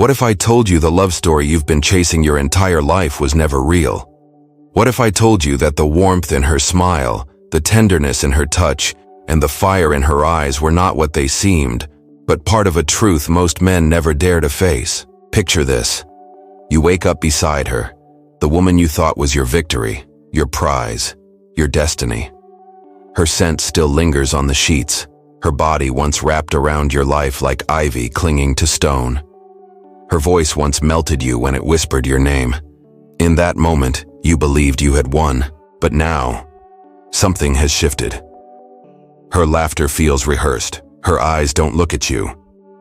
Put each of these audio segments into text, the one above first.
What if I told you the love story you've been chasing your entire life was never real? What if I told you that the warmth in her smile, the tenderness in her touch, and the fire in her eyes were not what they seemed, but part of a truth most men never dare to face? Picture this. You wake up beside her, the woman you thought was your victory, your prize, your destiny. Her scent still lingers on the sheets, her body once wrapped around your life like ivy clinging to stone. Her voice once melted you when it whispered your name. In that moment, you believed you had won, but now, something has shifted. Her laughter feels rehearsed. Her eyes don't look at you,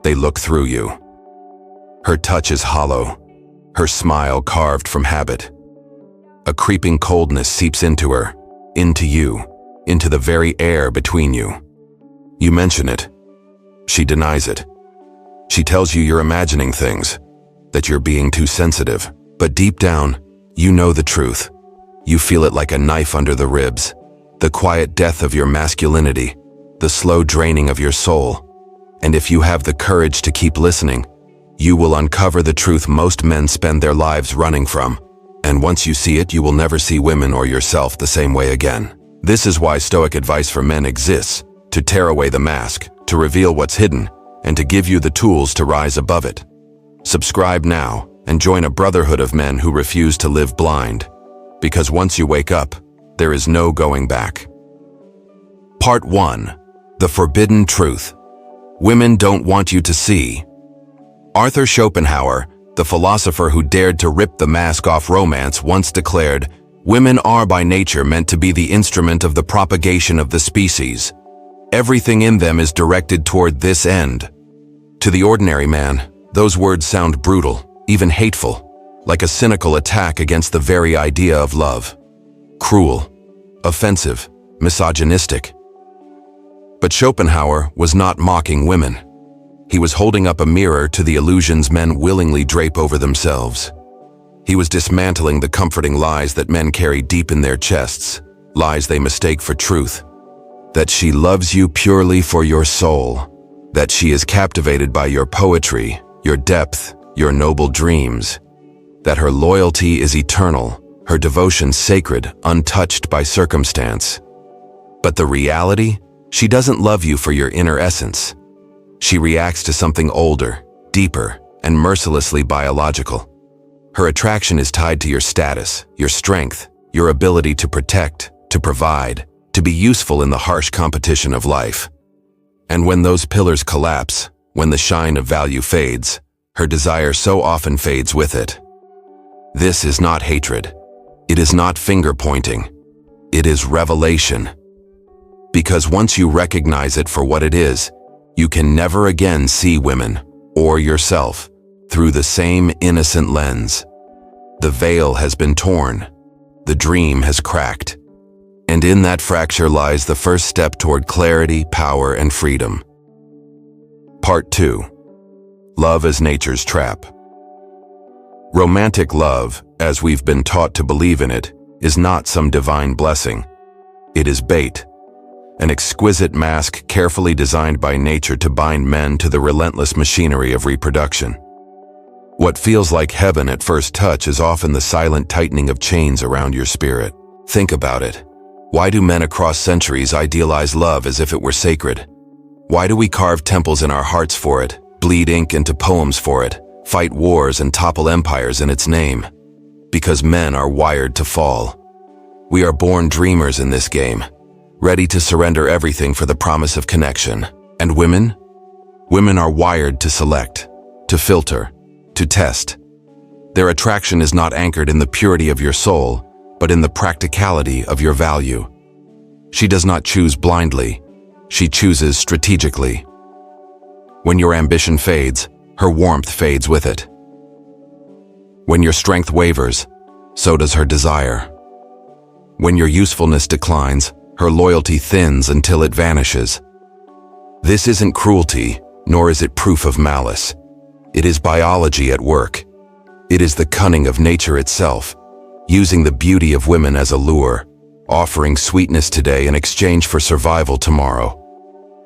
they look through you. Her touch is hollow, her smile carved from habit. A creeping coldness seeps into her, into you, into the very air between you. You mention it. She denies it. She tells you you're imagining things, that you're being too sensitive. But deep down, you know the truth. You feel it like a knife under the ribs, the quiet death of your masculinity, the slow draining of your soul. And if you have the courage to keep listening, you will uncover the truth most men spend their lives running from. And once you see it, you will never see women or yourself the same way again. This is why Stoic advice for men exists, to tear away the mask, to reveal what's hidden, and to give you the tools to rise above it. Subscribe now and join a brotherhood of men who refuse to live blind. Because once you wake up, there is no going back. Part 1. The Forbidden Truth. Women don't want you to see. Arthur Schopenhauer, the philosopher who dared to rip the mask off romance, once declared, "Women are by nature meant to be the instrument of the propagation of the species. Everything in them is directed toward this end." To the ordinary man, those words sound brutal, even hateful, like a cynical attack against the very idea of love. Cruel, offensive, misogynistic. But Schopenhauer was not mocking women. He was holding up a mirror to the illusions men willingly drape over themselves. He was dismantling the comforting lies that men carry deep in their chests, lies they mistake for truth. That she loves you purely for your soul. That she is captivated by your poetry, your depth, your noble dreams. That her loyalty is eternal, her devotion sacred, untouched by circumstance. But the reality? She doesn't love you for your inner essence. She reacts to something older, deeper, and mercilessly biological. Her attraction is tied to your status, your strength, your ability to protect, to provide, to be useful in the harsh competition of life. And when those pillars collapse, when the shine of value fades, her desire so often fades with it. This is not hatred. It is not finger-pointing. It is revelation. Because once you recognize it for what it is, you can never again see women, or yourself, through the same innocent lens. The veil has been torn. The dream has cracked. And in that fracture lies the first step toward clarity, power, and freedom. Part 2. Love as nature's trap. Romantic love, as we've been taught to believe in it, is not some divine blessing. It is bait. An exquisite mask carefully designed by nature to bind men to the relentless machinery of reproduction. What feels like heaven at first touch is often the silent tightening of chains around your spirit. Think about it. Why do men across centuries idealize love as if it were sacred? Why do we carve temples in our hearts for it, bleed ink into poems for it, fight wars and topple empires in its name? Because men are wired to fall. We are born dreamers in this game, ready to surrender everything for the promise of connection. And women? Women are wired to select, to filter, to test. Their attraction is not anchored in the purity of your soul, but in the practicality of your value. She does not choose blindly. She chooses strategically. When your ambition fades, her warmth fades with it. When your strength wavers, so does her desire. When your usefulness declines, her loyalty thins until it vanishes. This isn't cruelty, nor is it proof of malice. It is biology at work. It is the cunning of nature itself, using the beauty of women as a lure, offering sweetness today in exchange for survival tomorrow.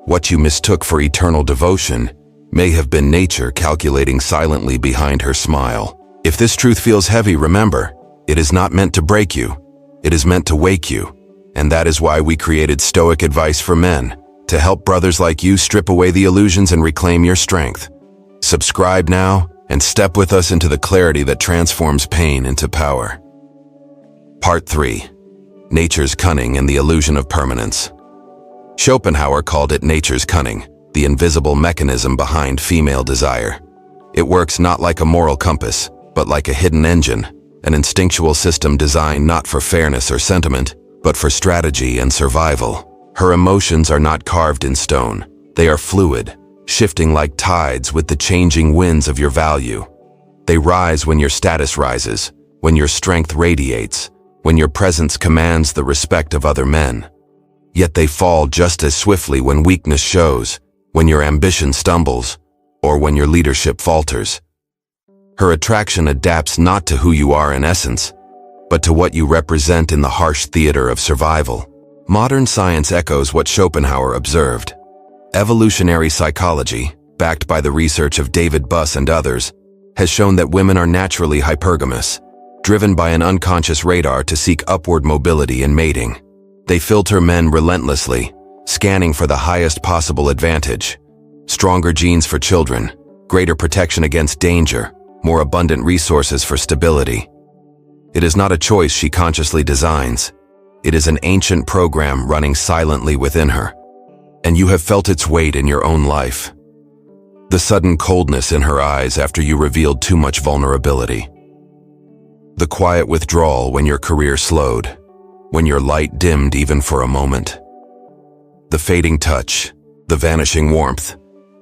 What you mistook for eternal devotion may have been nature calculating silently behind her smile. If this truth feels heavy, remember, it is not meant to break you. It is meant to wake you. And that is why we created Stoic advice for men, to help brothers like you strip away the illusions and reclaim your strength. Subscribe now and step with us into the clarity that transforms pain into power. Part 3. Nature's cunning and the illusion of permanence. Schopenhauer called it nature's cunning, the invisible mechanism behind female desire. It works not like a moral compass, but like a hidden engine, an instinctual system designed not for fairness or sentiment, but for strategy and survival. Her emotions are not carved in stone. They are fluid, shifting like tides with the changing winds of your value. They rise when your status rises, when your strength radiates, when your presence commands the respect of other men. Yet they fall just as swiftly when weakness shows, when your ambition stumbles, or when your leadership falters. Her attraction adapts not to who you are in essence, but to what you represent in the harsh theater of survival. Modern science echoes what Schopenhauer observed. Evolutionary psychology, backed by the research of David Buss and others, has shown that women are naturally hypergamous, driven by an unconscious radar to seek upward mobility in mating. They filter men relentlessly, scanning for the highest possible advantage. Stronger genes for children, greater protection against danger, more abundant resources for stability. It is not a choice she consciously designs. It is an ancient program running silently within her. And you have felt its weight in your own life. The sudden coldness in her eyes after you revealed too much vulnerability. The quiet withdrawal when your career slowed, when your light dimmed even for a moment. The fading touch, the vanishing warmth,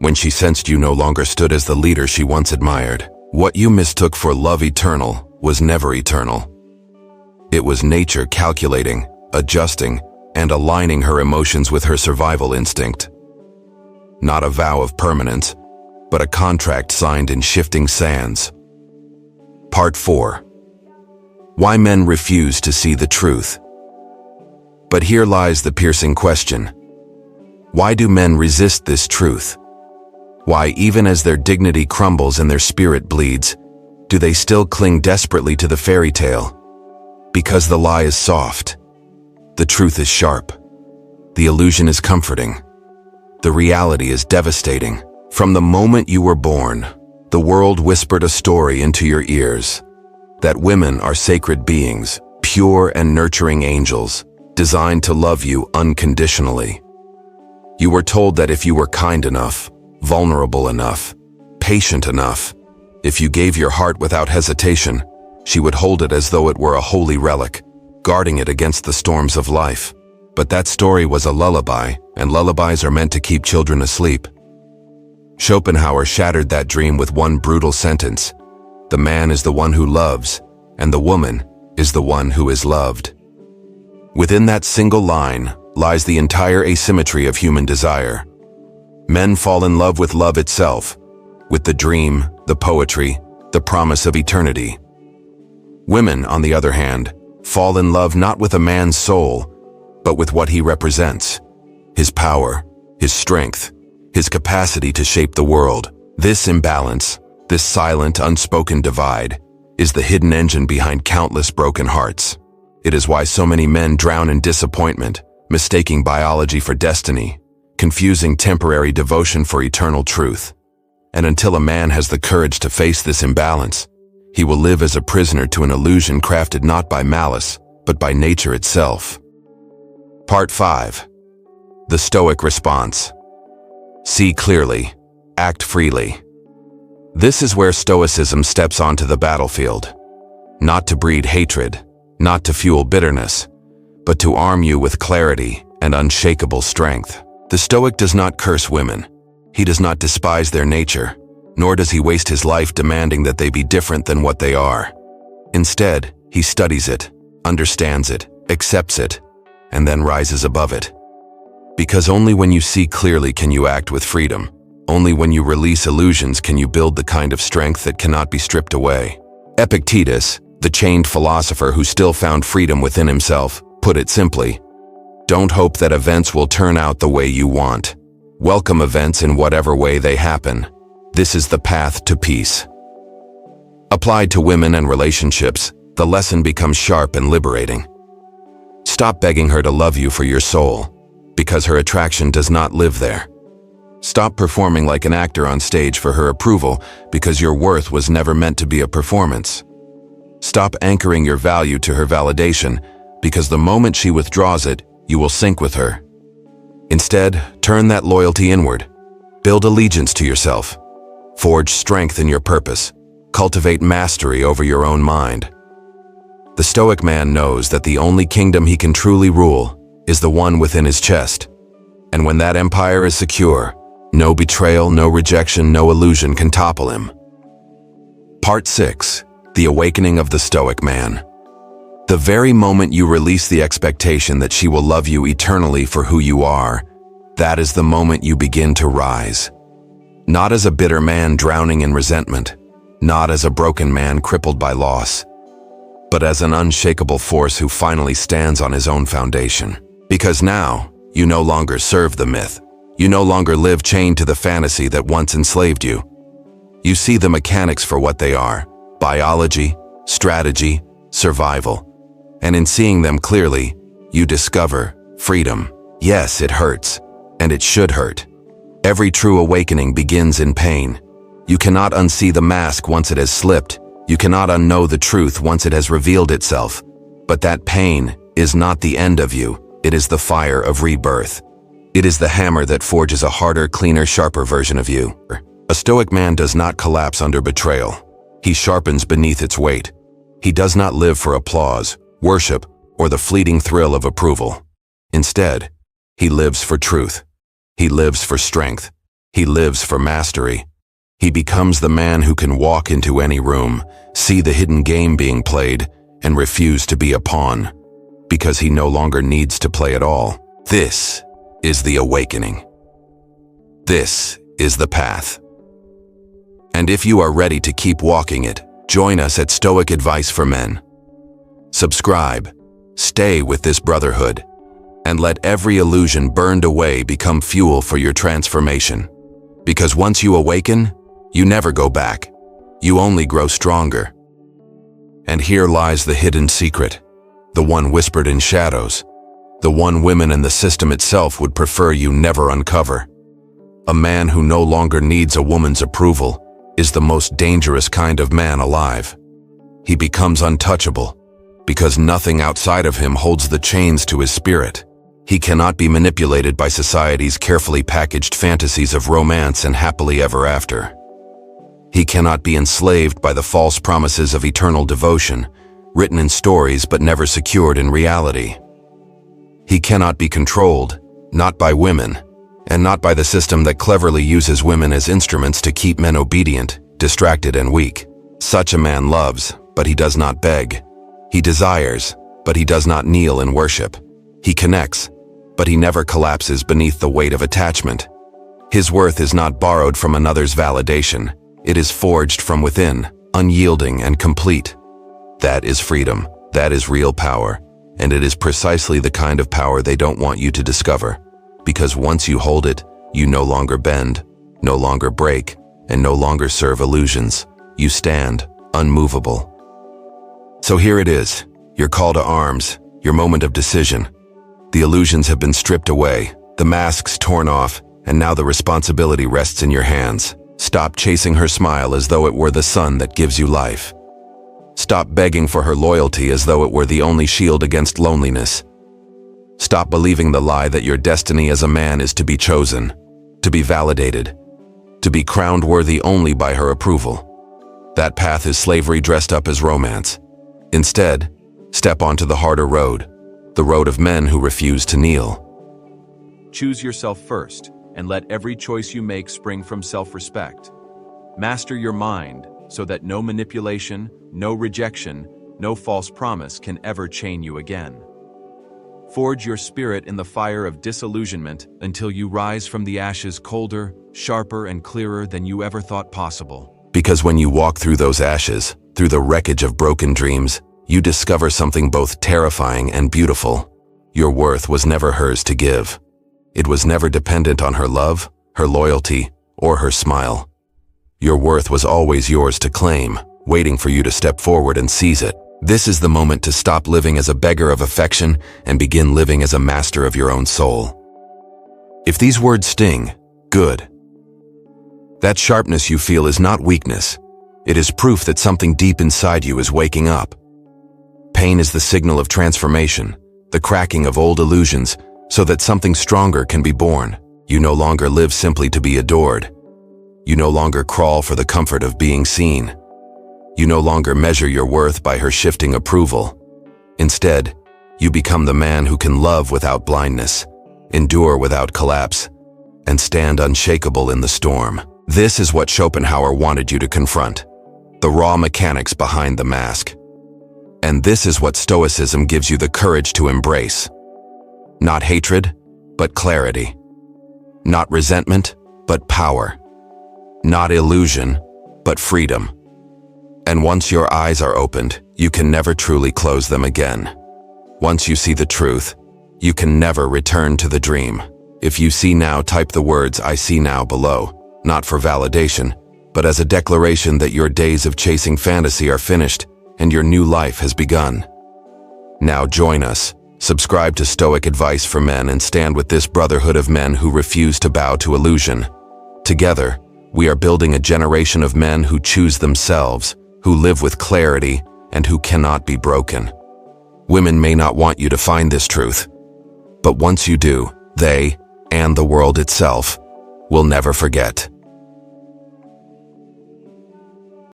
when she sensed you no longer stood as the leader she once admired. What you mistook for love eternal was never eternal. It was nature calculating, adjusting, and aligning her emotions with her survival instinct. Not a vow of permanence, but a contract signed in shifting sands. Part 4. Why men refuse to see the truth. But here lies the piercing question. Why do men resist this truth? Why, even as their dignity crumbles and their spirit bleeds, do they still cling desperately to the fairy tale? Because the lie is soft. The truth is sharp. The illusion is comforting. The reality is devastating. From the moment you were born, the world whispered a story into your ears. That women are sacred beings, pure and nurturing angels, designed to love you unconditionally. You were told that if you were kind enough, vulnerable enough, patient enough, if you gave your heart without hesitation, she would hold it as though it were a holy relic, guarding it against the storms of life. But that story was a lullaby, and lullabies are meant to keep children asleep. Schopenhauer shattered that dream with one brutal sentence. The man is the one who loves, and the woman is the one who is loved. Within that single line lies the entire asymmetry of human desire. Men fall in love with love itself, with the dream, the poetry, the promise of eternity. Women, on the other hand, fall in love not with a man's soul, but with what he represents, his power, his strength, his capacity to shape the world. This imbalance, this silent, unspoken divide, is the hidden engine behind countless broken hearts. It is why so many men drown in disappointment, mistaking biology for destiny, confusing temporary devotion for eternal truth. And until a man has the courage to face this imbalance, he will live as a prisoner to an illusion crafted not by malice, but by nature itself. Part 5. The Stoic response. See clearly, act freely. This is where Stoicism steps onto the battlefield. Not to breed hatred, not to fuel bitterness, but to arm you with clarity and unshakable strength. The Stoic does not curse women. He does not despise their nature, nor does he waste his life demanding that they be different than what they are. Instead, he studies it, understands it, accepts it, and then rises above it. Because only when you see clearly can you act with freedom. Only when you release illusions can you build the kind of strength that cannot be stripped away. Epictetus, the chained philosopher who still found freedom within himself, put it simply, don't hope that events will turn out the way you want. Welcome events in whatever way they happen. This is the path to peace. Applied to women and relationships, the lesson becomes sharp and liberating. Stop begging her to love you for your soul, because her attraction does not live there. Stop performing like an actor on stage for her approval, because your worth was never meant to be a performance. Stop anchoring your value to her validation, because the moment she withdraws it, you will sink with her. Instead, turn that loyalty inward. Build allegiance to yourself. Forge strength in your purpose. Cultivate mastery over your own mind. The Stoic man knows that the only kingdom he can truly rule is the one within his chest. And when that empire is secure, no betrayal, no rejection, no illusion can topple him. Part 6. The Awakening of the Stoic Man. The very moment you release the expectation that she will love you eternally for who you are, that is the moment you begin to rise. Not as a bitter man drowning in resentment, not as a broken man crippled by loss, but as an unshakable force who finally stands on his own foundation. Because now, you no longer serve the myth. You no longer live chained to the fantasy that once enslaved you. You see the mechanics for what they are: biology, strategy, survival. And in seeing them clearly, you discover freedom. Yes, it hurts, and it should hurt. Every true awakening begins in pain. You cannot unsee the mask once it has slipped. You cannot unknow the truth once it has revealed itself. But that pain is not the end of you. It is the fire of rebirth. It is the hammer that forges a harder, cleaner, sharper version of you. A Stoic man does not collapse under betrayal. He sharpens beneath its weight. He does not live for applause, worship, or the fleeting thrill of approval. Instead, he lives for truth. He lives for strength. He lives for mastery. He becomes the man who can walk into any room, see the hidden game being played, and refuse to be a pawn, because he no longer needs to play at all. This is the awakening. This is the path. And if you are ready to keep walking it, join us at Stoic Advice for Men. Subscribe, stay with this brotherhood, and let every illusion burned away become fuel for your transformation. Because once you awaken, you never go back. You only grow stronger. And here lies the hidden secret, the one whispered in shadows, the one women and the system itself would prefer you never uncover. A man who no longer needs a woman's approval is the most dangerous kind of man alive. He becomes untouchable, because nothing outside of him holds the chains to his spirit. He cannot be manipulated by society's carefully packaged fantasies of romance and happily ever after. He cannot be enslaved by the false promises of eternal devotion, written in stories but never secured in reality. He cannot be controlled, not by women, and not by the system that cleverly uses women as instruments to keep men obedient, distracted, and weak. Such a man loves, but he does not beg. He desires, but he does not kneel in worship. He connects, but he never collapses beneath the weight of attachment. His worth is not borrowed from another's validation. It is forged from within, unyielding and complete. That is freedom. That is real power. And it is precisely the kind of power they don't want you to discover. Because once you hold it, you no longer bend, no longer break, and no longer serve illusions. You stand, unmovable. So here it is, your call to arms, your moment of decision. The illusions have been stripped away, the masks torn off, and now the responsibility rests in your hands. Stop chasing her smile as though it were the sun that gives you life. Stop begging for her loyalty as though it were the only shield against loneliness. Stop believing the lie that your destiny as a man is to be chosen, to be validated, to be crowned worthy only by her approval. That path is slavery dressed up as romance. Instead, step onto the harder road, the road of men who refuse to kneel. Choose yourself first, and let every choice you make spring from self-respect. Master your mind so that no manipulation, no rejection, no false promise can ever chain you again. Forge your spirit in the fire of disillusionment until you rise from the ashes colder, sharper, and clearer than you ever thought possible. Because when you walk through those ashes, through the wreckage of broken dreams, you discover something both terrifying and beautiful. Your worth was never hers to give. It was never dependent on her love, her loyalty, or her smile. Your worth was always yours to claim, waiting for you to step forward and seize it. This is the moment to stop living as a beggar of affection and begin living as a master of your own soul. If these words sting, good. That sharpness you feel is not weakness. It is proof that something deep inside you is waking up. Pain is the signal of transformation, the cracking of old illusions, so that something stronger can be born. You no longer live simply to be adored. You no longer crawl for the comfort of being seen. You no longer measure your worth by her shifting approval. Instead, you become the man who can love without blindness, endure without collapse, and stand unshakable in the storm. This is what Schopenhauer wanted you to confront, the raw mechanics behind the mask. And this is what Stoicism gives you the courage to embrace. Not hatred, but clarity. Not resentment, but power. Not illusion, but freedom. And once your eyes are opened, you can never truly close them again. Once you see the truth, you can never return to the dream. If you see now, type the words "I see now" below, not for validation, but as a declaration that your days of chasing fantasy are finished and your new life has begun. Now join us, subscribe to Stoic Advice for Men, and stand with this brotherhood of men who refuse to bow to illusion. Together, we are building a generation of men who choose themselves, who live with clarity, and who cannot be broken. Women may not want you to find this truth, but once you do, they, and the world itself, will never forget.